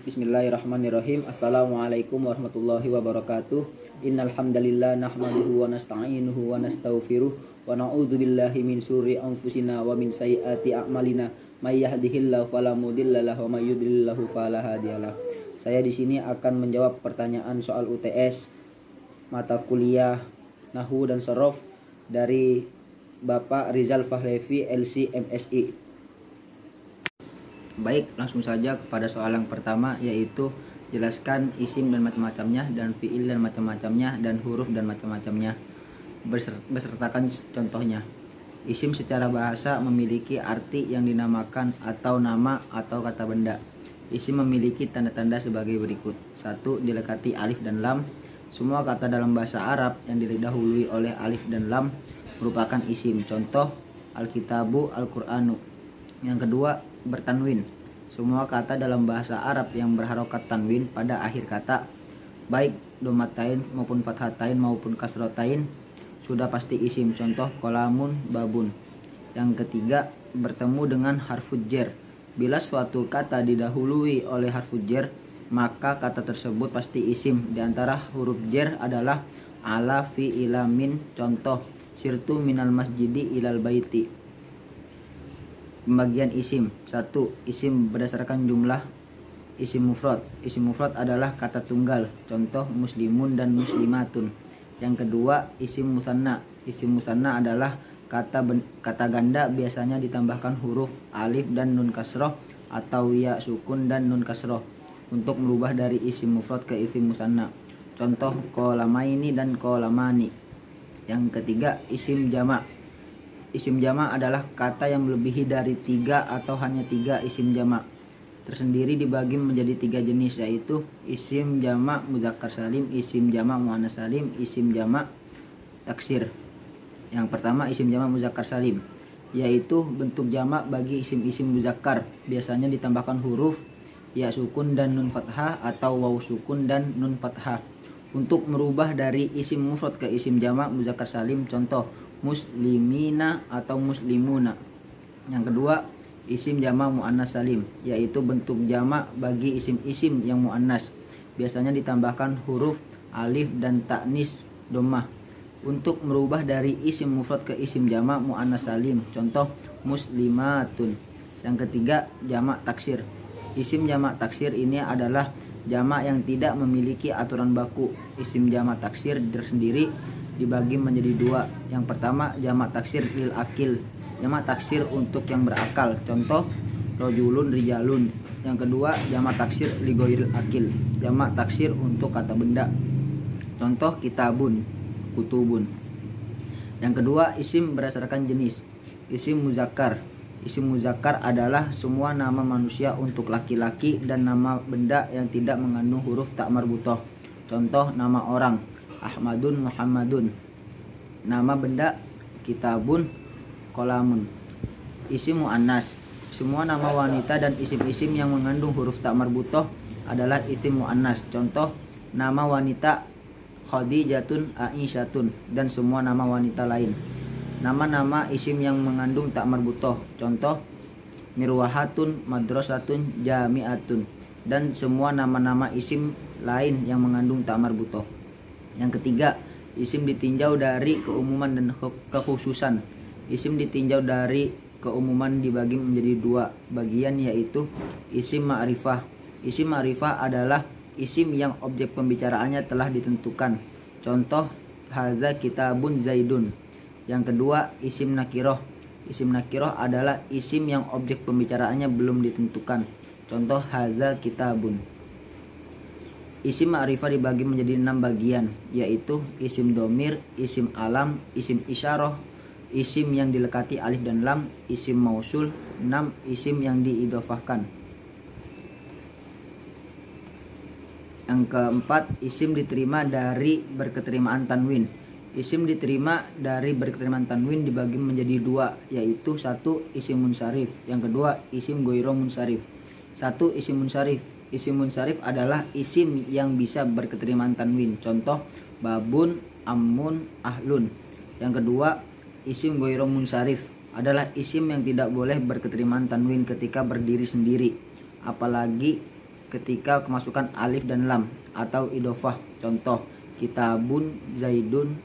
Bismillahirrahmanirrahim. Assalamualaikum warahmatullahi wabarakatuh. Innal hamdalillah nahmaduhu wa nasta'inuhu wa nastaghfiruh wa na'udzu billahi min syururi anfusina wa min sayyiati a'malina. May yahdihillahu fala mudhilla lahu wa may yudlil lahu fala hadiyalah. Saya di sini akan menjawab pertanyaan soal UTS mata kuliah Nahwu dan Shorof dari Bapak Rizal Fahlevi LC MSI. Baik, langsung saja kepada soal yang pertama, yaitu jelaskan isim dan macam-macamnya, dan fiil dan macam-macamnya, dan huruf dan macam-macamnya, besertakan contohnya. Isim secara bahasa memiliki arti yang dinamakan atau nama atau kata benda. Isim memiliki tanda-tanda sebagai berikut. 1. Dilekati alif dan lam. Semua kata dalam bahasa Arab yang didahului oleh alif dan lam merupakan isim. Contoh, Alkitabu, Al-Qur'anu. Yang kedua, bertanwin. Semua kata dalam bahasa Arab yang berharokat tanwin pada akhir kata, baik domatain maupun fathatain maupun kasrotain, sudah pasti isim. Contoh, kolamun, babun. Yang ketiga, bertemu dengan harful jar. Bila suatu kata didahului oleh harful jar, maka kata tersebut pasti isim. Di antara huruf jar adalah ala, fi, ila, min. Contoh, sirtu minal masjidi ilal baiti. Pembagian isim. 1. Isim berdasarkan jumlah. Isim mufrad. Isim mufrad adalah kata tunggal. Contoh, muslimun dan muslimatun. Yang kedua, isim musanna. Isim musanna adalah kata ganda, biasanya ditambahkan huruf alif dan nun kasroh atau ya sukun dan nun kasroh untuk merubah dari isim mufrad ke isim musanna. Contoh, kolamaini dan kolamani. Yang ketiga, isim jamak. Isim jamak adalah kata yang melebihi dari 3 atau hanya 3 isim jamak. Tersendiri dibagi menjadi 3 jenis, yaitu isim jamak mudzakkar salim, isim jamak muannats salim, isim jamak taksir. Yang pertama, isim jamak mudzakkar salim, yaitu bentuk jamak bagi isim-isim mudzakkar, biasanya ditambahkan huruf ya sukun dan nun fathah atau waw sukun dan nun fathah untuk merubah dari isim mufrad ke isim jamak mudzakkar salim. Contoh, muslimina atau muslimuna. Yang kedua, isim jamak muannats salim, yaitu bentuk jamak bagi isim-isim yang muannas, biasanya ditambahkan huruf alif dan taknis dhammah untuk merubah dari isim mufrad ke isim jamak muannats salim. Contoh, muslimatun. Yang ketiga, jamak taksir. Isim jamak taksir ini adalah jamak yang tidak memiliki aturan baku. Isim jamak taksir tersendiri dibagi menjadi 2. Yang pertama, jamak taksir lil akil, jamak taksir untuk yang berakal. Contoh, rojulun, rijalun. Yang kedua, jamak taksir li ghairil akil, jamak taksir untuk kata benda. Contoh, kitabun, kutubun. Yang kedua, isim berdasarkan jenis. Isim muzakkar. Isim muzakkar adalah semua nama manusia untuk laki-laki dan nama benda yang tidak mengandung huruf ta marbutoh. Contoh, nama orang, Ahmadun, Muhammadun. Nama benda, kitabun, kolamun. Isim muannas. Semua nama wanita dan isim-isim yang mengandung huruf ta marbutoh adalah isim muannas. Contoh, nama wanita Khadijatun, Aisyatun, dan semua nama wanita lain. Nama-nama isim yang mengandung ta marbutoh. Contoh, mirwahatun, madrasatun, jami'atun, dan semua nama-nama isim lain yang mengandung ta marbutoh. Yang ketiga, isim ditinjau dari keumuman dan kekhususan. Isim ditinjau dari keumuman dibagi menjadi 2 bagian, yaitu isim ma'rifah. Isim ma'rifah adalah isim yang objek pembicaraannya telah ditentukan. Contoh, hadza kitabun zaidun. Yang kedua, isim nakiroh. Isim nakiroh adalah isim yang objek pembicaraannya belum ditentukan. Contoh, hadza kitabun. Isim ma'rifah dibagi menjadi 6 bagian, yaitu isim domir, isim alam, isim isyarah, isim yang dilekati alif dan lam, isim mausul, 6 isim yang diidhofahkan. Yang keempat, isim diterima dari berketerimaan tanwin. Isim diterima dari berketerimaan tanwin dibagi menjadi 2, yaitu 1 isim munsharif, yang kedua isim ghairu munsharif. 1 isim munsharif. Isim munsharif adalah isim yang bisa berketerimaan tanwin. Contoh, babun, amun, ahlun. Yang kedua, isim ghairu munsharif adalah isim yang tidak boleh berketerimaan tanwin ketika berdiri sendiri, apalagi ketika kemasukan alif dan lam atau idofah. Contoh, kitabun, zaidun,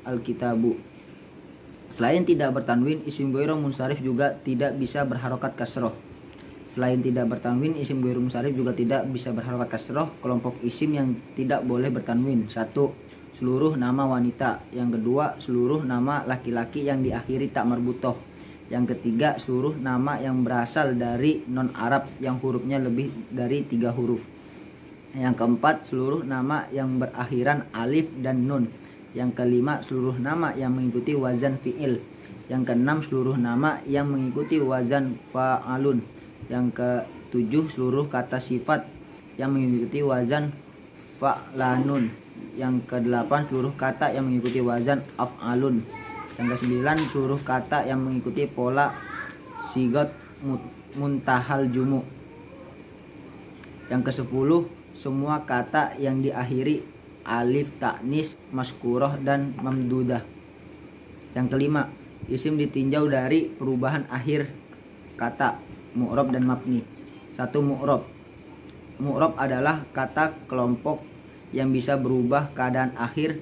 al-kitabu. Selain tidak bertanwin, isim ghairu munsharif juga tidak bisa berharokat kasroh. Selain tidak bertanwin, isim ghairu munsharif juga tidak bisa berharokat kasroh. Kelompok isim yang tidak boleh bertanwin: 1. Seluruh nama wanita. Yang kedua, seluruh nama laki-laki yang diakhiri tak marbutoh. Yang ketiga, seluruh nama yang berasal dari non-Arab yang hurufnya lebih dari 3 huruf. Yang keempat, seluruh nama yang berakhiran alif dan nun. Yang kelima, seluruh nama yang mengikuti wazan fi'il. Yang keenam, seluruh nama yang mengikuti wazan fa'alun. Yang ketujuh, seluruh kata sifat yang mengikuti wazan fa'lanun. Yang kedelapan, seluruh kata yang mengikuti wazan af'alun. Yang kesembilan, seluruh kata yang mengikuti pola sigot muntahal jumu. Yang kesepuluh, semua kata yang diakhiri alif taknis, maskuroh, dan mamdudah. Yang kelima, isim ditinjau dari perubahan akhir kata, mu'rob dan mabni. 1. Mu'rob. Mu'rob adalah kata kelompok yang bisa berubah keadaan akhir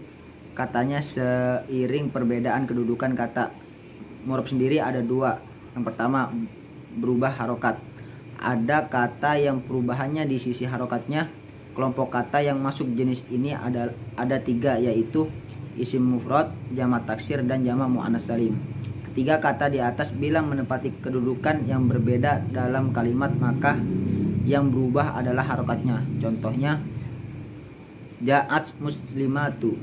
katanya seiring perbedaan kedudukan kata. Mu'rob sendiri ada 2. Yang pertama, berubah harokat. Ada kata yang perubahannya di sisi harokatnya. Kelompok kata yang masuk jenis ini ada 3, yaitu isim mufrad, jamak taksir, dan jamak muannats salim. Ketiga kata di atas bila menempati kedudukan yang berbeda dalam kalimat, maka yang berubah adalah harokatnya. Contohnya, ja'at muslimatu.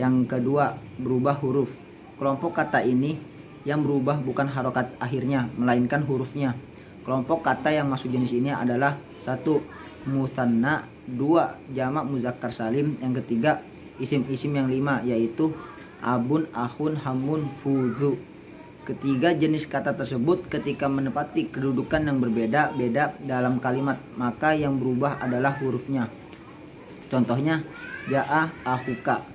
Yang kedua, berubah huruf. Kelompok kata ini yang berubah bukan harokat akhirnya, melainkan hurufnya. Kelompok kata yang masuk jenis ini adalah 1. Mutsanna, 2. Jamak muzakkar salim. Yang ketiga, isim-isim yang 5, yaitu abun, akhun, hamun, fudhu. Ketiga jenis kata tersebut ketika menempati kedudukan yang berbeda-beda dalam kalimat, maka yang berubah adalah hurufnya. Contohnya, ja'a akhuka.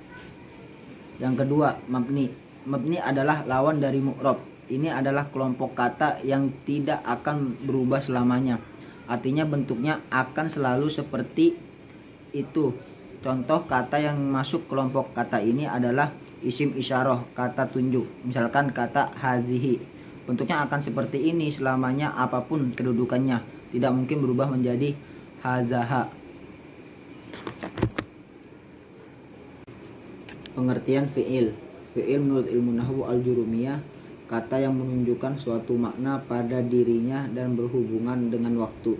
Yang kedua, mabni. Mabni adalah lawan dari mu'rob. Ini adalah kelompok kata yang tidak akan berubah selamanya. Artinya bentuknya akan selalu seperti itu. Contoh kata yang masuk kelompok kata ini adalah isim isyarah, kata tunjuk. Misalkan kata hazihi. Bentuknya akan seperti ini selamanya apapun kedudukannya. Tidak mungkin berubah menjadi hazaha. Pengertian fi'il. Fi'il menurut ilmu nahwu al-jurumiyah, kata yang menunjukkan suatu makna pada dirinya dan berhubungan dengan waktu.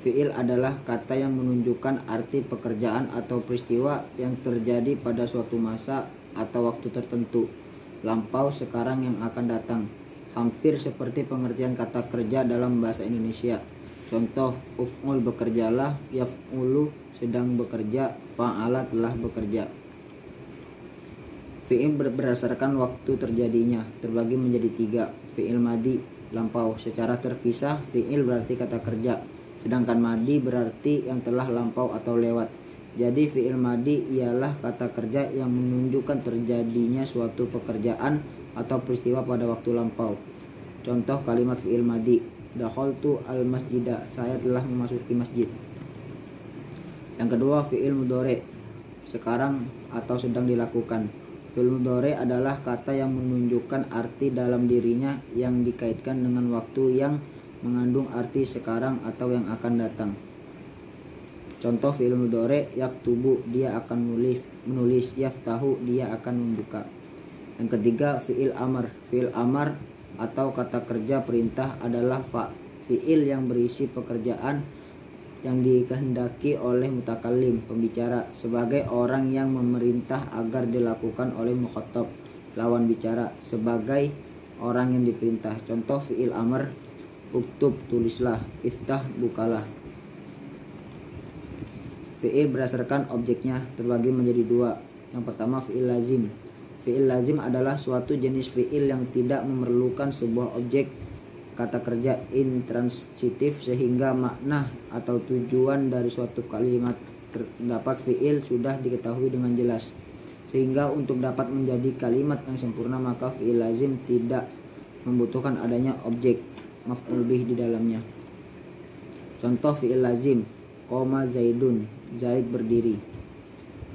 Fi'il adalah kata yang menunjukkan arti pekerjaan atau peristiwa yang terjadi pada suatu masa atau waktu tertentu, lampau, sekarang, yang akan datang. Hampir seperti pengertian kata kerja dalam bahasa Indonesia. Contoh, uf'ul bekerjalah, yaf'ulu sedang bekerja, fa'ala telah bekerja. Fi'il berdasarkan waktu terjadinya terbagi menjadi 3. Fi'il madi, lampau, secara terpisah. Fi'il berarti kata kerja, sedangkan madi berarti yang telah lampau atau lewat. Jadi fi'il madi ialah kata kerja yang menunjukkan terjadinya suatu pekerjaan atau peristiwa pada waktu lampau. Contoh kalimat fi'il madi, dakhaltu al masjidah, saya telah memasuki masjid. Yang kedua, fi'il mudhari, sekarang atau sedang dilakukan. Fi'il mudhari adalah kata yang menunjukkan arti dalam dirinya yang dikaitkan dengan waktu yang mengandung arti sekarang atau yang akan datang. Contoh fi'il mudhari, yaktubu, dia akan menulis, yaftahu, dia akan membuka. Yang ketiga, fi'il amar. Fi'il amar atau kata kerja perintah adalah fi'il yang berisi pekerjaan yang dikehendaki oleh mutakallim, pembicara, sebagai orang yang memerintah agar dilakukan oleh mukhatab, lawan bicara, sebagai orang yang diperintah. Contoh fi'il amr, uktub, tulislah, iftah, bukalah. Fi'il berdasarkan objeknya terbagi menjadi 2. Yang pertama, fi'il lazim. Fi'il lazim adalah suatu jenis fi'il yang tidak memerlukan sebuah objek kata kerja intransitif sehingga makna atau tujuan dari suatu kalimat terdapat fi'il sudah diketahui dengan jelas, sehingga untuk dapat menjadi kalimat yang sempurna maka fi'il lazim tidak membutuhkan adanya objek maf'ul bih di dalamnya. Contoh fi'il lazim, Qoma Zaidun, Zaid berdiri.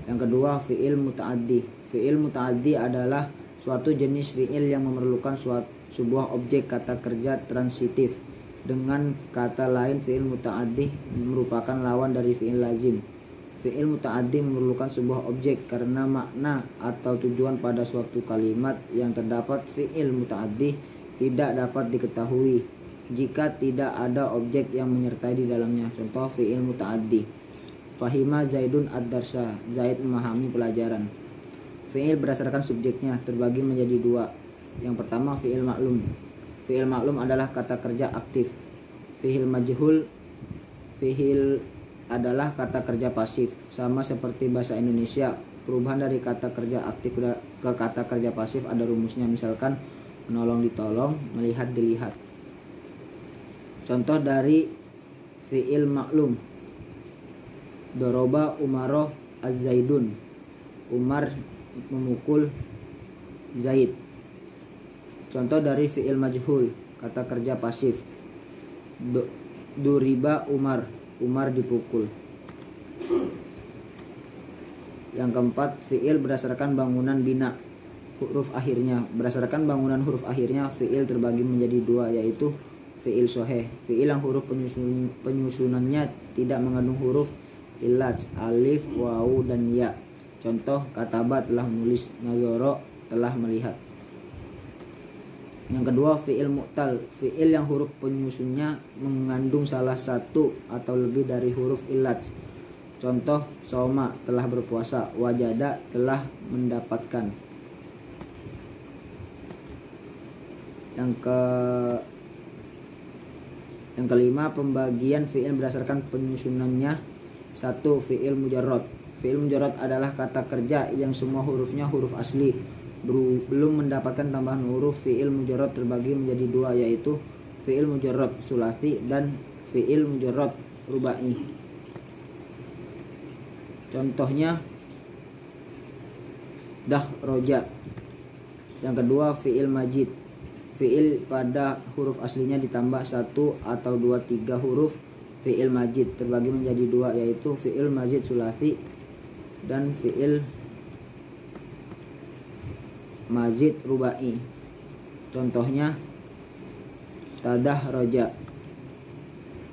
Yang kedua, fi'il muta'addi. Fi'il muta'addi adalah suatu jenis fi'il yang memerlukan sebuah objek kata kerja transitif. Dengan kata lain, fi'il muta'addi merupakan lawan dari fi'il lazim. Fi'il muta'addi memerlukan sebuah objek karena makna atau tujuan pada suatu kalimat yang terdapat fi'il muta'addi tidak dapat diketahui jika tidak ada objek yang menyertai di dalamnya. Contoh fi'il muta'addi. Fahima Zaidun ad-darsa, Zaid memahami pelajaran. Fi'il berdasarkan subjeknya terbagi menjadi dua. Yang pertama, fi'il maklum. Fi'il maklum adalah kata kerja aktif. Fi'il majhul, fi'il adalah kata kerja pasif. Sama seperti bahasa Indonesia, perubahan dari kata kerja aktif ke kata kerja pasif ada rumusnya. Misalkan menolong ditolong, melihat dilihat. Contoh dari fi'il maklum, doroba Umaroh az-Zaidun, Umar memukul Zaid. Contoh dari fi'il majhul, kata kerja pasif, duriba Umar, Umar dipukul. Yang keempat, fi'il berdasarkan bangunan bina, huruf akhirnya. Berdasarkan bangunan huruf akhirnya, fi'il terbagi menjadi dua, yaitu fi'il soheh, fi'il yang huruf penyusunannya tidak mengandung huruf illat, alif, wawu, dan ya. Contoh, kataba telah menulis, nazoro telah melihat. Yang kedua, fi'il mu'tal, fi'il yang huruf penyusunnya mengandung salah satu atau lebih dari huruf illat. Contoh, soma telah berpuasa, wajada telah mendapatkan. Yang kelima, pembagian fi'il berdasarkan penyusunannya. 1. Fi'il mujarrad. Fi'il mujarrad adalah kata kerja yang semua hurufnya huruf asli, belum mendapatkan tambahan huruf. Fi'il mujarrad terbagi menjadi dua, yaitu fi'il mujarrad sulasi dan fi'il mujarrad rubai. Contohnya, roja. Yang kedua, fi'il majid, fi'il pada huruf aslinya ditambah 1 atau 2, 3 huruf. Fi'il majid terbagi menjadi dua, yaitu fi'il majid sulasi dan fi'il mazid rubai. Contohnya, roja.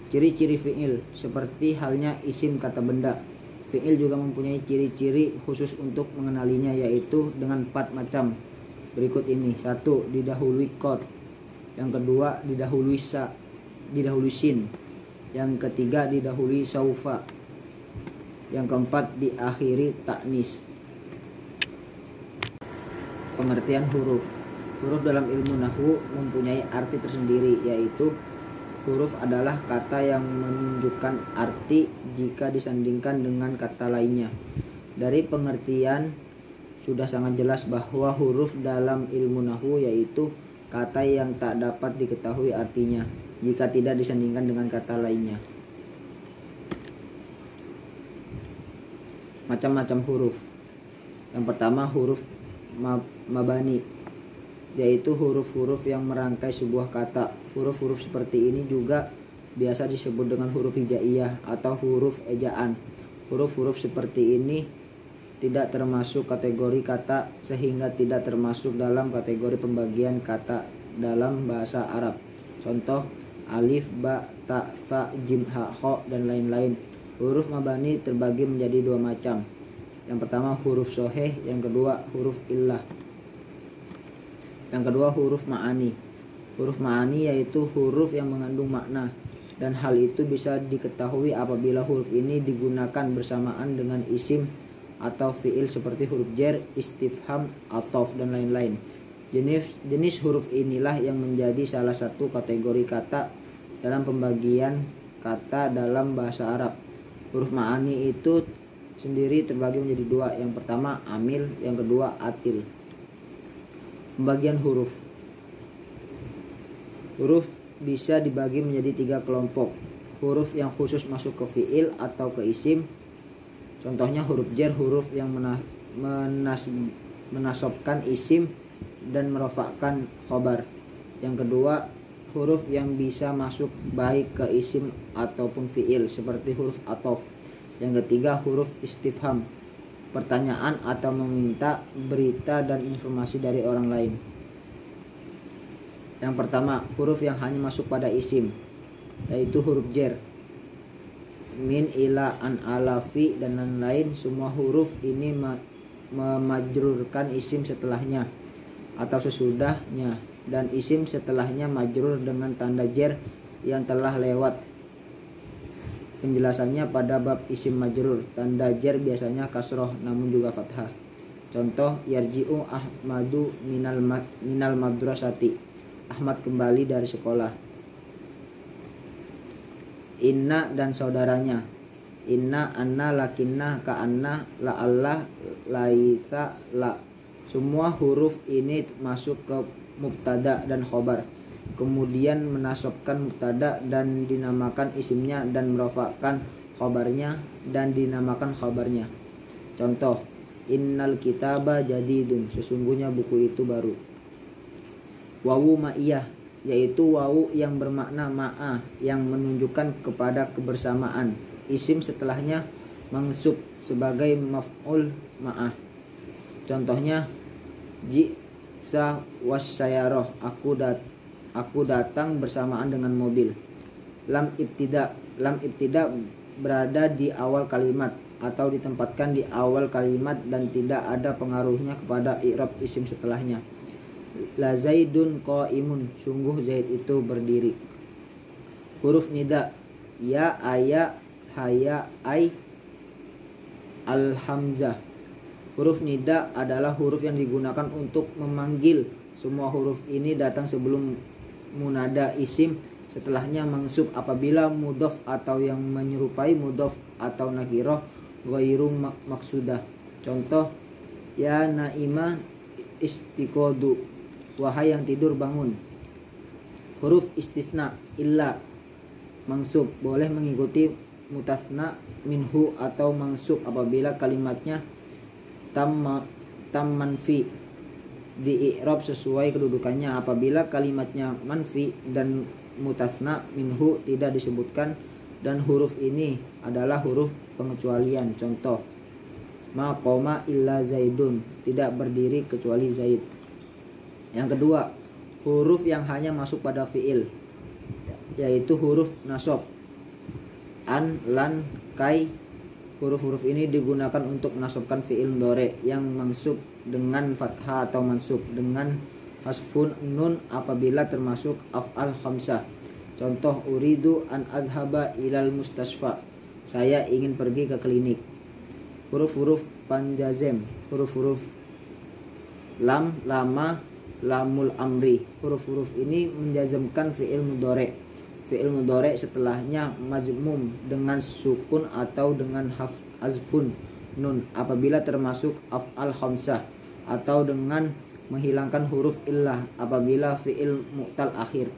Ciri-ciri fi'il seperti halnya isim kata benda. Fi'il juga mempunyai ciri-ciri khusus untuk mengenalinya, yaitu dengan 4 macam berikut ini. 1. Didahului qad. Yang kedua, didahului sin. Yang ketiga, didahului saufa. Yang keempat, diakhiri taknis. Pengertian huruf. Huruf dalam ilmu nahwu mempunyai arti tersendiri, yaitu huruf adalah kata yang menunjukkan arti jika disandingkan dengan kata lainnya. Dari pengertian sudah sangat jelas bahwa huruf dalam ilmu nahwu yaitu kata yang tak dapat diketahui artinya jika tidak disandingkan dengan kata lainnya. Macam-macam huruf. Yang pertama, huruf mabani, yaitu huruf-huruf yang merangkai sebuah kata. Huruf-huruf seperti ini juga biasa disebut dengan huruf hijaiyah atau huruf ejaan. Huruf-huruf seperti ini tidak termasuk kategori kata sehingga tidak termasuk dalam kategori pembagian kata dalam bahasa Arab. Contoh, alif, ba, ta, sa, jim, ha, kho, dan lain-lain. Huruf mabani terbagi menjadi dua macam. Yang pertama, huruf soheh. Yang kedua, huruf illah. Yang kedua, huruf ma'ani. Huruf ma'ani yaitu huruf yang mengandung makna, dan hal itu bisa diketahui apabila huruf ini digunakan bersamaan dengan isim atau fi'il seperti huruf jar, istifham, atof, dan lain-lain. Jenis huruf inilah yang menjadi salah satu kategori kata dalam pembagian kata dalam bahasa Arab. Huruf ma'ani itu sendiri terbagi menjadi dua. Yang pertama, amil. Yang kedua, atil. Pembagian huruf. Huruf bisa dibagi menjadi 3 kelompok. Huruf yang khusus masuk ke fi'il atau ke isim. Contohnya huruf jar, huruf yang menasobkan isim dan merofakkan khobar. Yang kedua, huruf yang bisa masuk baik ke isim ataupun fiil seperti huruf athof. Yang ketiga, huruf istifham, pertanyaan atau meminta berita dan informasi dari orang lain. Yang pertama, huruf yang hanya masuk pada isim, yaitu huruf jar. Min, ila, an, ala, fi, dan lain-lain. Semua huruf ini memajrurkan isim setelahnya atau sesudahnya, dan isim setelahnya majrur dengan tanda jar yang telah lewat. Penjelasannya pada bab isim majrur, tanda jar biasanya kasroh namun juga fathah. Contoh, yarji'u Ahmadu minal madrasati, Ahmad kembali dari sekolah. Inna dan saudaranya, inna, anna, lakinna, ka'anna, la'allah, laitha, la. Semua huruf ini masuk ke mubtada dan khobar, kemudian menasobkan mubtada dan dinamakan isimnya, dan merofakkan khobarnya dan dinamakan khobarnya. Contoh, innal kitaba jadidun, sesungguhnya buku itu baru. Wawu ma'iyah, yaitu wawu yang bermakna ma'a, yang menunjukkan kepada kebersamaan. Isim setelahnya mansub sebagai maf'ul ma'ah. Contohnya, ji'sa wasyayaroh, aku datang bersamaan dengan mobil. Lam ibtida berada di awal kalimat atau ditempatkan di awal kalimat dan tidak ada pengaruhnya kepada i'rab isim setelahnya. La zaidun qaimun, sungguh Zaid itu berdiri. Huruf nida, ya, aya, haya, ai, al-hamzah. Huruf nida adalah huruf yang digunakan untuk memanggil. Semua huruf ini datang sebelum munada isim, setelahnya mansub apabila mudhof atau yang menyerupai mudhof atau nakirah ghairu maksudah. Contoh, ya naima istiqodu, wahai yang tidur bangun. Huruf istisna, illa, mansub, boleh mengikuti mutasna minhu atau mansub apabila kalimatnya tam manfi, di i'rab sesuai kedudukannya. Apabila kalimatnya manfi dan mutasna minhu tidak disebutkan, dan huruf ini adalah huruf pengecualian. Contoh, ma qoma illa zaidun, tidak berdiri kecuali Zaid. Yang kedua, huruf yang hanya masuk pada fiil, yaitu huruf nasab, an, lan, kai. Huruf-huruf ini digunakan untuk menasabkan fiil mudhari yang mansub dengan fathah atau mansub dengan hasfun nun apabila termasuk af'al khamsah. Contoh, uridu an adhaba ilal mustasfa, saya ingin pergi ke klinik. Huruf-huruf panjazem, huruf-huruf lam, lama, lamul amri. Huruf-huruf ini menjazmkan fiil mudhari. Fiil mudhari setelahnya majmum dengan sukun atau dengan hazfun nun apabila termasuk af'al khamsah, atau dengan menghilangkan huruf illah apabila fiil mu'tal akhir.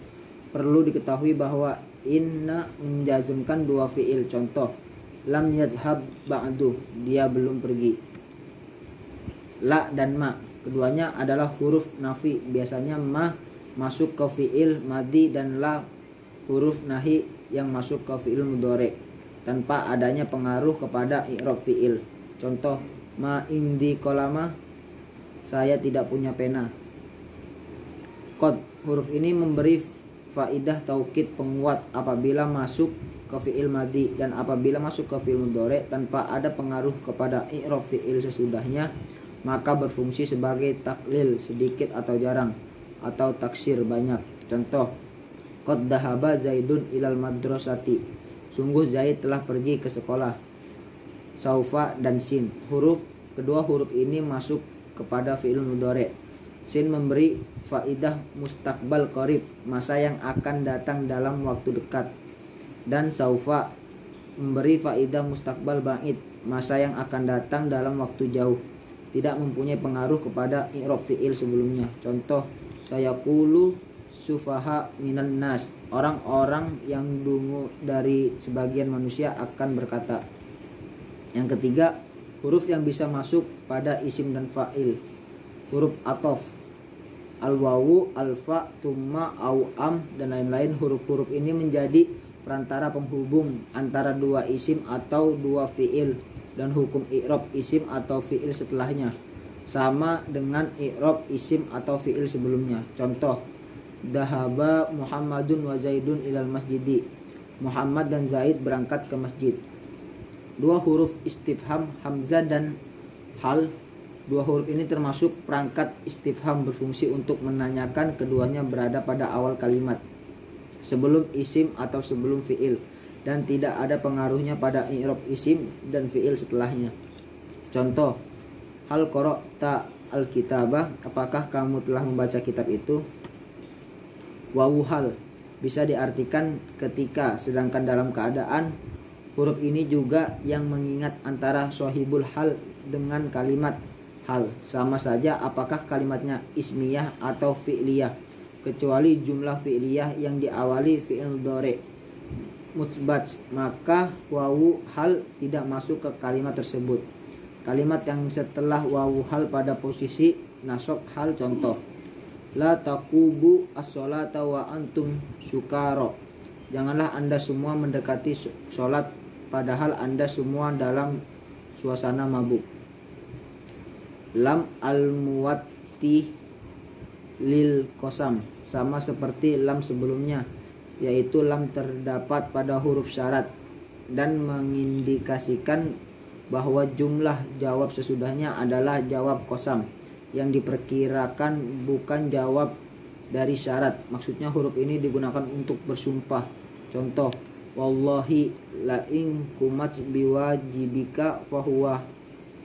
Perlu diketahui bahwa inna menjazmkan dua fiil. Contoh, lam yadhhab ba'du, dia belum pergi. La dan ma, keduanya adalah huruf nafi. Biasanya ma masuk ke fiil madi dan la huruf nahi yang masuk ke fiil mudhari tanpa adanya pengaruh kepada i'rab fiil. Contoh, ma indi kolama, saya tidak punya pena. Qad, huruf ini memberi faidah taukid penguat apabila masuk ke fiil madi dan apabila masuk ke fiil mudhari tanpa ada pengaruh kepada i'rab fiil sesudahnya, maka berfungsi sebagai taklil sedikit atau jarang, atau taksir banyak. Contoh, qad dhahaba zaidun ilal madrasati, sungguh Zaid telah pergi ke sekolah. Saufa dan sin, kedua huruf ini masuk kepada fiil mudhari. Sin memberi faidah mustaqbal qarib, masa yang akan datang dalam waktu dekat, dan saufa memberi faidah mustaqbal ba'id, masa yang akan datang dalam waktu jauh, tidak mempunyai pengaruh kepada i'rab fiil sebelumnya. Contoh, sayaqulu sufaha minan nas, orang-orang yang dungu dari sebagian manusia akan berkata. Yang ketiga, huruf yang bisa masuk pada isim dan fa'il. Huruf athof, al-wawu, al-fa, tumma, au, am, dan lain-lain. Huruf-huruf ini menjadi perantara penghubung antara dua isim atau dua fiil, dan hukum i'rab isim atau fiil setelahnya sama dengan i'rab isim atau fiil sebelumnya. Contoh, dahaba Muhammadun wa Zaidun ilal masjidi. Muhammad dan Zaid berangkat ke masjid. Dua huruf istifham, hamzah dan hal. Dua huruf ini termasuk perangkat istifham, berfungsi untuk menanyakan. Keduanya berada pada awal kalimat sebelum isim atau sebelum fiil, dan tidak ada pengaruhnya pada i'rab isim dan fiil setelahnya. Contoh, hal qara'ta al-kitabah, apakah kamu telah membaca kitab itu? Wawu hal bisa diartikan ketika, sedangkan dalam keadaan. Huruf ini juga yang mengingat antara sohibul hal dengan kalimat hal. Sama saja apakah kalimatnya ismiyah atau fi'liyah, kecuali jumlah fi'liyah yang diawali fi'il mudhari' mutsbat, maka wawu hal tidak masuk ke kalimat tersebut. Kalimat yang setelah wawu hal pada posisi nasab hal. Contoh, la taqubu as-sholata wa antum sukara, janganlah anda semua mendekati sholat padahal anda semua dalam suasana mabuk. Lam al-muwatti lil qasam, sama seperti lam sebelumnya, yaitu lam terdapat pada huruf syarat dan mengindikasikan bahwa jumlah jawab sesudahnya adalah jawab qasam yang diperkirakan, bukan jawab dari syarat. Maksudnya huruf ini digunakan untuk bersumpah. Contoh, wallahi la in kumat biwajibika fahuwa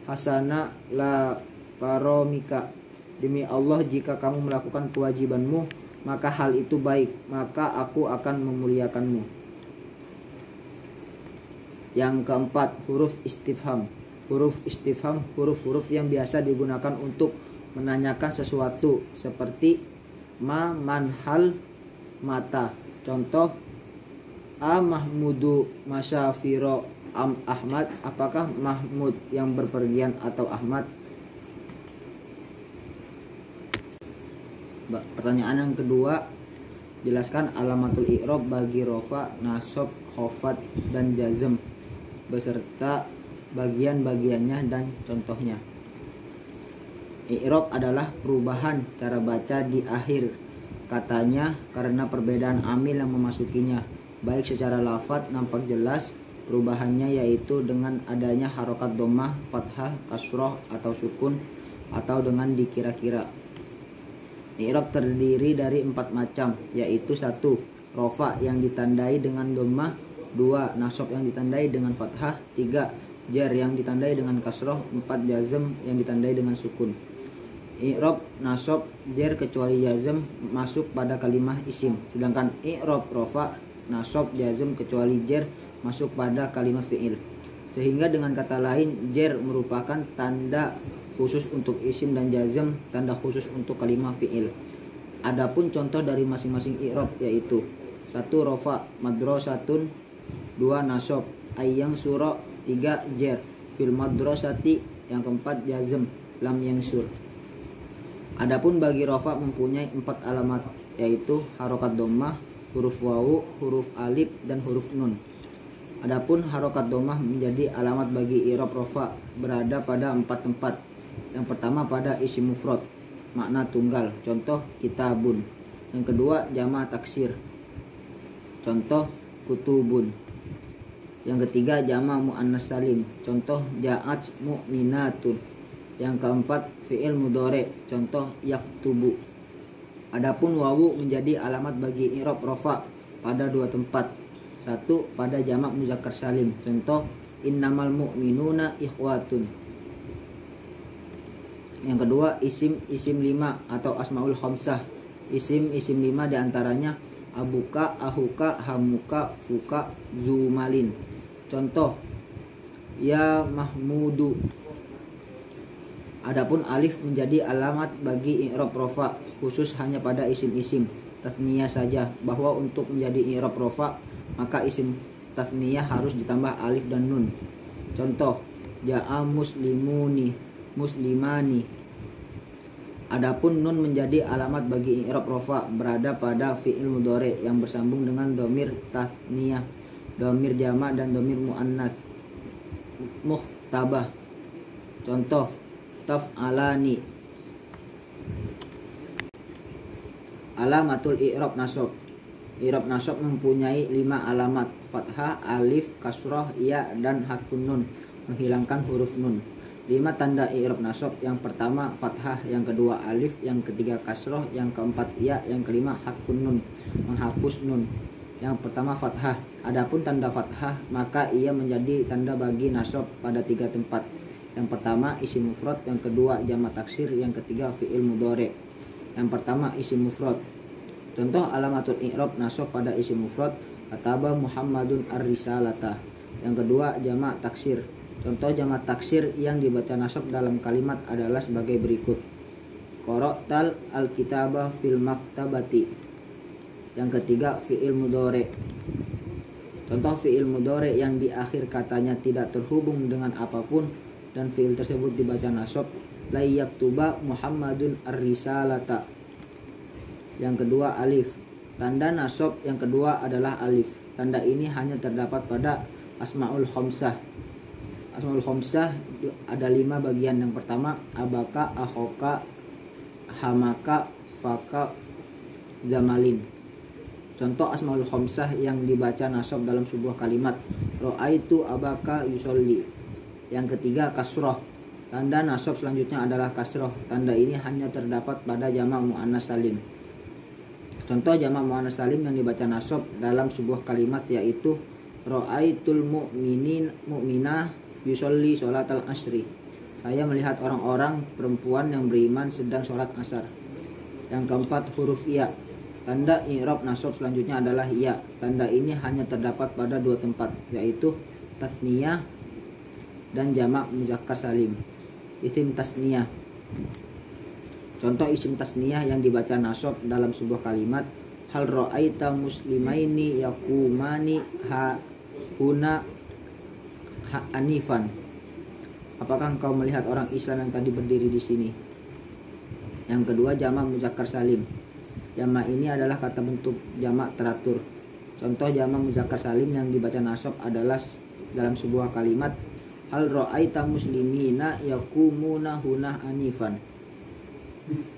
hasana la karomika, demi Allah jika kamu melakukan kewajibanmu maka hal itu baik, maka aku akan memuliakanmu. Yang keempat, huruf istifham. Huruf istifham huruf-huruf yang biasa digunakan untuk menanyakan sesuatu, seperti ma, man, hal, mata. Contoh, a mahmudu masyafiro am Ahmad, apakah Mahmud yang berpergian atau Ahmad? Pertanyaan yang kedua, jelaskan alamatul i'rab bagi rofa, nasab, khofat, dan jazm beserta bagian-bagiannya dan contohnya. I'rab adalah perubahan cara baca di akhir katanya karena perbedaan amil yang memasukinya. Baik secara lafadz nampak jelas perubahannya, yaitu dengan adanya harokat dhammah, fathah, kasroh atau sukun, atau dengan dikira-kira. I'rab terdiri dari 4 macam, yaitu 1. Rofa yang ditandai dengan dhammah, 2. Nasab yang ditandai dengan fathah, 3. Jar yang ditandai dengan kasroh, 4. Jazm yang ditandai dengan sukun. I'rab nasab jar kecuali jazm masuk pada kalimah isim, sedangkan i'rab rofa, nasab, jazm kecuali jar masuk pada kalimat fi'il. Sehingga dengan kata lain, jar merupakan tanda khusus untuk isim dan jazm tanda khusus untuk kalimat fi'il. Adapun contoh dari masing-masing i'rab yaitu 1. Rofa madrasatun, 2. nasab ayyang sura, 3. jar fil madrasati, yang keempat jazm lam yangsur. Adapun bagi rofa mempunyai 4 alamat, yaitu harokat dhammah, huruf wawu, huruf alif, dan huruf nun. Adapun harokat dhammah menjadi alamat bagi i'rab rofa berada pada 4 tempat. Yang pertama pada isim mufrad, makna tunggal, contoh kitabun. Yang kedua jama' taksir, contoh kutubun. Yang ketiga jama' muannas salim, contoh ja'at mu'minatun. Yang keempat fi'il mudhari, contoh yaktubu. Adapun wawu menjadi alamat bagi i'rab rofa pada 2 tempat. 1. Pada jamak muzakkar salim, contoh innamal mu'minuna ikhwatun. Yang kedua isim 5 atau asmaul khamsah. Isim 5 diantaranya abuka, ahuka, hamuka, fuka, zumalin. Contoh ya mahmudu. Adapun alif menjadi alamat bagi i'rab rofa khusus hanya pada isim-isim tasniyah saja, bahwa untuk menjadi i'rab rofa maka isim tasniyah harus ditambah alif dan nun. Contoh ja'a muslimuni, muslimani. Adapun nun menjadi alamat bagi i'rab rofa berada pada fi'il mudhari yang bersambung dengan dhamir tasniyah, dhamir jamak dan dhamir muannas mukhtabah. Contoh taf'alani. Alamatul i'rab nasab. I'rab nasab mempunyai 5 alamat: fathah, alif, kasrah, ya, dan hadfun nun, menghilangkan huruf nun. 5 tanda i'rab nasab: yang pertama fathah, yang kedua alif, yang ketiga kasrah, yang keempat ya, yang kelima hadfun nun, menghapus nun. Yang pertama fathah. Adapun tanda fathah maka ia menjadi tanda bagi nasab pada 3 tempat. Yang pertama isim mufrad, yang kedua jamak taksir, yang ketiga fi'il mudhari. Yang pertama isim mufrad. Contoh alamatul i'rab nasab pada isim mufrad: kataba Muhammadun ar-risalata. Yang kedua jamak taksir. Contoh jamak taksir yang dibaca nasab dalam kalimat adalah sebagai berikut: qara'tal al-kitaba fil maktabati. Yang ketiga fi'il mudhari. Contoh fi'il mudhari yang di akhir katanya tidak terhubung dengan apapun dan fi'il tersebut dibaca nasab: la yaktuba Muhammadun ar-risalata. Yang kedua alif. Tanda nasab yang kedua adalah alif. Tanda ini hanya terdapat pada asmaul khamsah. Asmaul khamsah ada 5 bagian. Yang pertama abaka, akhoka, hamaka, faka, zamalin. Contoh asmaul khamsah yang dibaca nasab dalam sebuah kalimat: ra'aitu abaka yusolli. Yang ketiga kasroh. Tanda nasab selanjutnya adalah kasroh. Tanda ini hanya terdapat pada jamak muannas salim. Contoh jamak muannas salim yang dibaca nasab dalam sebuah kalimat yaitu ra'aitul mu'minah yusolli sholatal asri. Saya melihat orang-orang perempuan yang beriman sedang sholat asar. Yang keempat huruf ya. Tanda i'rab nasab selanjutnya adalah ya. Tanda ini hanya terdapat pada 2 tempat, yaitu tasniyah dan jamak muzakkar salim. Isim tasniyah. Contoh isim tasniyah yang dibaca nasab dalam sebuah kalimat: hal ra'aita muslimaini yakumani ha huna ha anifan. Apakah engkau melihat orang Islam yang tadi berdiri di sini? Yang kedua jamak muzakkar salim. Jamak ini adalah kata bentuk jamak teratur. Contoh jamak muzakkar salim yang dibaca nasab adalah dalam sebuah kalimat: hal ra'aita muslimina yakumuna huna anifan.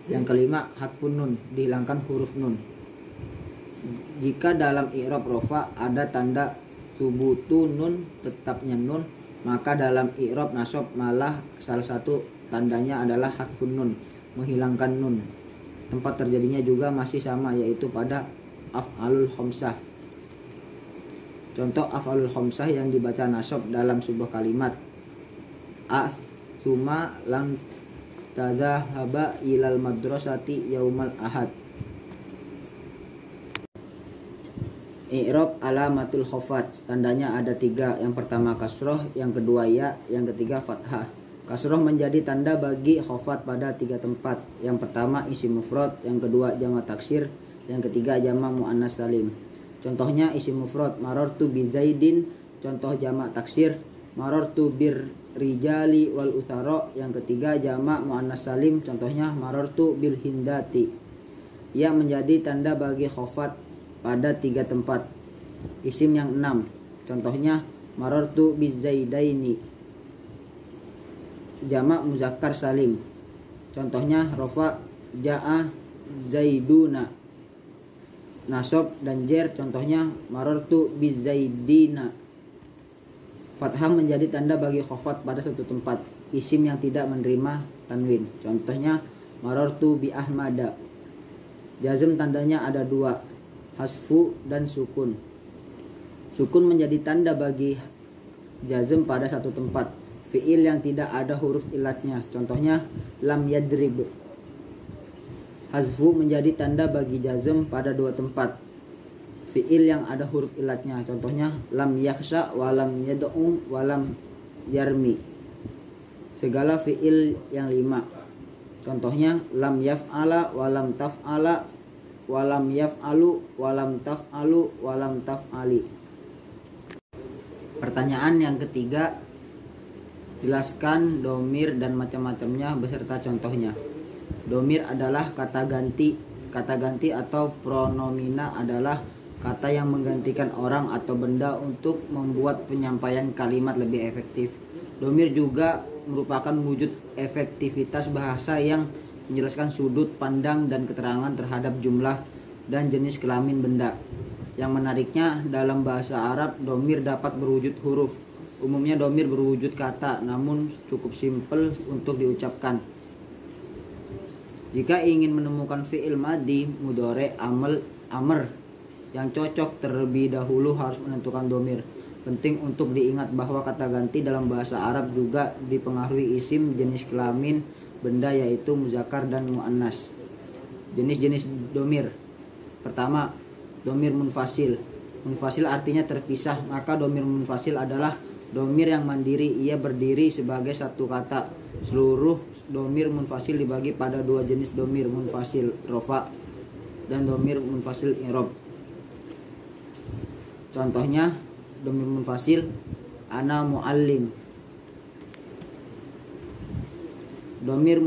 Yang kelima hadfun nun, dihilangkan huruf nun. Jika dalam i'rab rofa ada tanda thubutu nun, tetapnya nun, maka dalam i'rab nasab malah salah satu tandanya adalah hadfun nun, menghilangkan nun. Tempat terjadinya juga masih sama, yaitu pada af'alul khamsah. Contoh af'alul khamsah yang dibaca nasab dalam sebuah kalimat: asuma lan tadhahaba ilal madrasati yaumal ahad. I'rab alamatul khafat. Tandanya ada 3. Yang pertama kasroh, yang kedua ya, yang ketiga fathah. Kasroh menjadi tanda bagi khafat pada 3 tempat. Yang pertama isim mufrad, yang kedua jamak taksir, yang ketiga jamak muannas salim. Contohnya isim mufrad marartu bi zaidin. Contoh jamak taksir marartu bir rijali wal uthara. Yang ketiga jamak muannas salim, contohnya marartu bil hindati. Ia menjadi tanda bagi khafat pada 3 tempat. Isim yang 6, contohnya marartu biz zaidaini. Jamak muzakkar salim, contohnya rofa jaa zaiduna. Nasab dan jer, contohnya marartu biz zaidina. Fathah menjadi tanda bagi khafat pada 1 tempat. Isim yang tidak menerima tanwin, contohnya marartu bi ahmada. Jazm tandanya ada 2, hasfu dan sukun. Sukun menjadi tanda bagi jazm pada 1 tempat. Fi'il yang tidak ada huruf ilatnya, contohnya lam yadrib. Hazfu menjadi tanda bagi jazm pada 2 tempat. Fi'il yang ada huruf ilatnya, contohnya lam yakhsha wa lam yad'u wa lam yarmi. Segala fi'il yang 5, contohnya lam yaf'ala wa lam taf'ala wa lam yaf'alu wa lam taf'alu wa lam taf'ali. Pertanyaan yang ketiga, jelaskan domir dan macam-macamnya beserta contohnya. Domir adalah kata ganti. Kata ganti atau pronomina adalah kata yang menggantikan orang atau benda untuk membuat penyampaian kalimat lebih efektif. Domir juga merupakan wujud efektivitas bahasa yang menjelaskan sudut pandang dan keterangan terhadap jumlah dan jenis kelamin benda. Yang menariknya, dalam bahasa Arab, domir dapat berwujud huruf. Umumnya domir berwujud kata, namun cukup simpel untuk diucapkan. Jika ingin menemukan fi'il madi, mudhari, amr yang cocok, terlebih dahulu harus menentukan domir. Penting untuk diingat bahwa kata ganti dalam bahasa Arab juga dipengaruhi isim, jenis kelamin benda yaitu muzakkar dan muannas. Jenis-jenis domir. Pertama, domir munfasil. Munfasil artinya terpisah, maka domir munfasil adalah domir yang mandiri, ia berdiri sebagai satu kata. Seluruh domir munfasil dibagi pada dua jenis domir munfasil rofa dan domir munfasil i'rab. Contohnya, domir munfasil ana muallim. Domir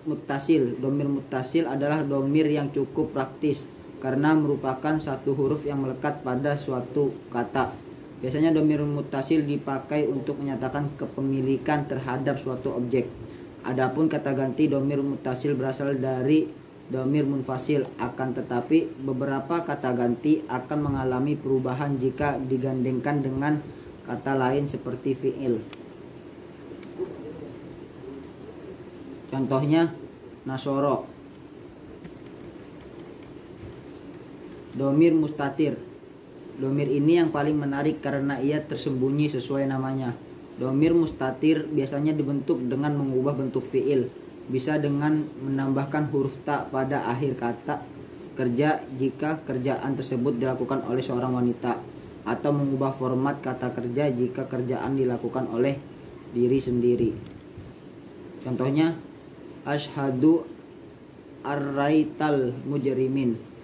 muttasil. Domir muttasil adalah domir yang cukup praktis karena merupakan satu huruf yang melekat pada suatu kata. Biasanya domir muttasil dipakai untuk menyatakan kepemilikan terhadap suatu objek. Adapun kata ganti domir muttasil berasal dari domir munfasil, akan tetapi beberapa kata ganti akan mengalami perubahan jika digandengkan dengan kata lain seperti fi'il. Contohnya, nasoro. Domir mustatir. Domir ini yang paling menarik karena ia tersembunyi sesuai namanya. Domir mustatir biasanya dibentuk dengan mengubah bentuk fi'il. Bisa dengan menambahkan huruf ta pada akhir kata kerja jika kerjaan tersebut dilakukan oleh seorang wanita, atau mengubah format kata kerja jika kerjaan dilakukan oleh diri sendiri. Contohnya, asyhadu arraital mujrimin.